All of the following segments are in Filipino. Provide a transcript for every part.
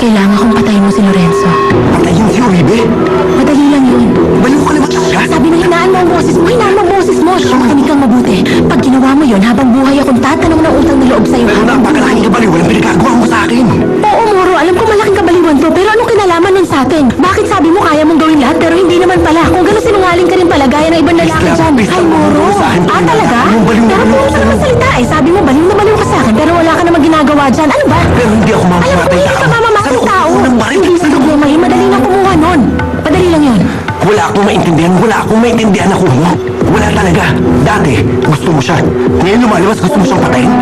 Kailangan kong patayin mo si Lorenzo. Patayin si Uribe? Madali lang yun. Baliw ka naman talaga? Sabi na hinaan mo ang boses mo, hinaan mo ang boses mo. Makinig kang mabuti. Pag ginawa mo yun, habang buhay akong tatanong ng utang na loob sa'yo. Pero napakalaking kabaliw, walang pinagagawa mo sa akin. Oo, Moro, alam ko malaking kabaliwan to, pero anong kinalaman nun sa atin? Bakit sabi mo kaya mong gawin lahat, pero hindi naman pala? Kung gano'n sinungaling ka rin pala, gaya ng ibang lalaki dyan. Ay, Moro. Talaga? Pero puro ka naman salita eh. Sabi mo, baliw na baliw ka sa akin, pero wala ka namang ginagawa dyan. Ano ba? Pero hindi ako Alam ko, mamamatay hindi ka mamamatay tao. Hindi sa problema yun, madali lang kumuha nun. Madali lang yun. Wala akong maintindihan na kuha mo. Wala talaga. Dati, gusto mo siya. Ngayon lumalabas, gusto mo siyang patayin.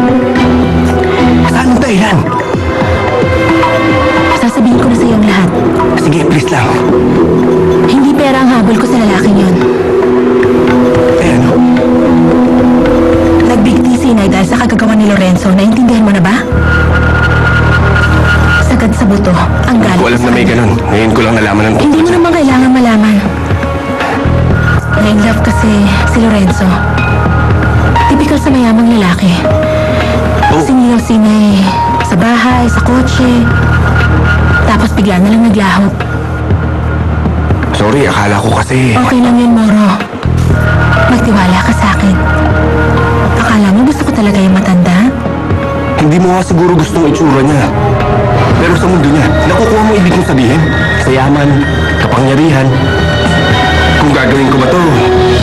Saan ang dahilan? Sasabihin ko na sa iyo ang lahat. Sige, please lang. Hindi pera ang habol ko sa lalaking yun. Eh ano? Nagbigti si Inay dahil sa kagagawa ni Lorenzo. Naintindihan mo na ba? Sagad sa buto ang galit. Ko alam na may ganun. Ngayon ko lang nalaman ng Hindi mo naman kailangan malaman. Na-in-love kasi si Lorenzo. Typical sa mayamang lalaki. Oh. Sinilaw si Inay sa bahay, sa kotse. Tapos bigla na lang naglaho. Sorry, akala ko kasi... Okay lang yun, Moro. Magtiwala ka sa akin. Akala mo gusto ko talaga yung matanda? Hindi mo nga siguro gustong itsura niya. Pero sa mundo niya, nakukuha mo ibig kong sabihin. Sa yaman, kapangyarihan. Kung gagawin ko ba to,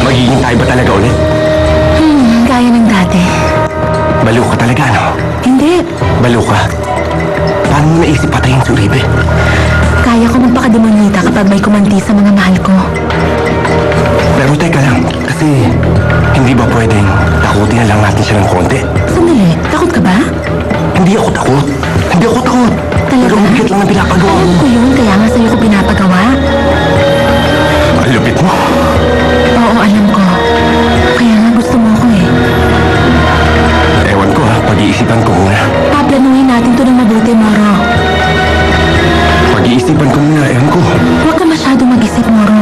magiging tayo ba talaga ulit? Gaya ng dati. Baliw ka talaga, no? Hindi. Baliw ka. Paano mo naisip patayin si Uribe? Kaya ko magpakademonita kapag may kumanti sa mga mahal ko. Pero teka lang, kasi hindi ba pwedeng takutin na lang natin siya ng konti? Sandali, takot ka ba? Hindi ako takot. Hindi ako takot. Talaga? Pero ang bigat lang ang pinapagawa Alam mo. ko yun, kaya nga sa'yo ko pinapagawa. Ang lupit mo. Oo, alam ko. Kaya nga gusto mo ko eh. Ewan ko ha, pag-iisipan ko muna. Paplanuhin natin to ng mabuti, Moro. Pag-iisipan ko muna, ewan ko. Huwag ka masyado mag-isip, Moro.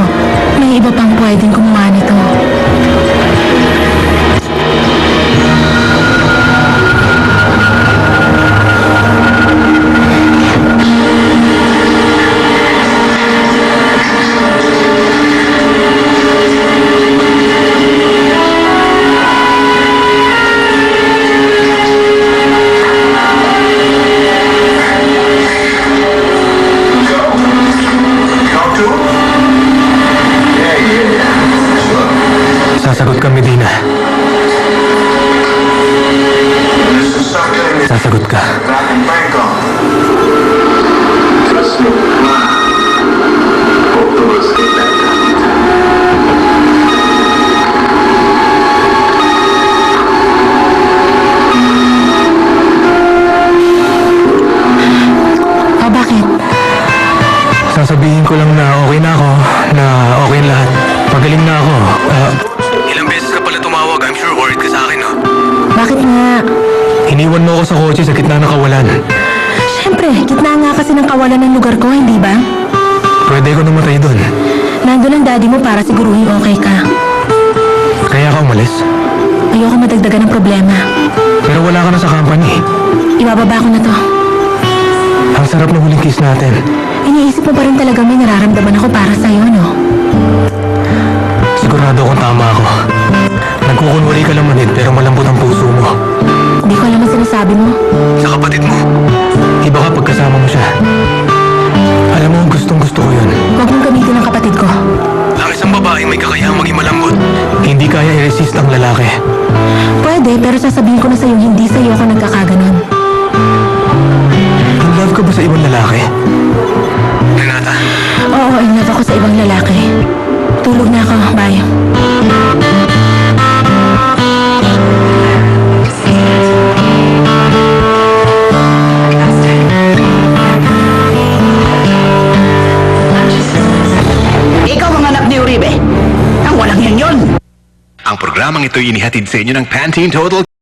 May iba pang pwedeng gumawa nito. Sasagot ka, Medina. Sasagot ka. O, bakit? Sasabihin ko lang na okay na ako, na okay na lahat. Pagaling na ako. Ilang beses ka pala tumawag. I'm sure worried ka sa akin, no? Bakit nga? Iniwan mo ako sa kotse sa gitna ng kawalan. Siyempre, gitna nga kasi ng kawalan ng lugar ko, hindi ba? Pwede ko namatay doon. Nandun ang daddy mo para siguruhin okay ka. Kaya ka umalis. Ayoko madagdagan ng problema. Pero wala ka na sa company. Ibababa ko na to. Ang sarap ng huling kiss natin. Iniisip mo pa rin talaga may nararamdaman ako para sa'yo, no? Sigurado akong tama ako. Nagkukunwari ka lang manid pero malambot ang puso mo. Hindi ko alam ang sinasabi mo. Sa kapatid mo. Iba ka pagkasama mo siya. Alam mo, gustong gusto ko yun. Huwag mong gamitin ang kapatid ko. Ang isang babaeng may kakayahang maging malambot. Hindi kaya i-resist ang lalaki. Pwede, pero sasabihin ko na sa'yo, hindi sa'yo ako nagkakaganon. In love ka ba sa ibang lalaki? Renata? Oo, in love ako sa ibang lalaki. Tulog na ako, bye. Ikaw ang anak ni Uribe. Ang walang yan yun. Ang programang ito inihatid sa inyo ng Pantene Total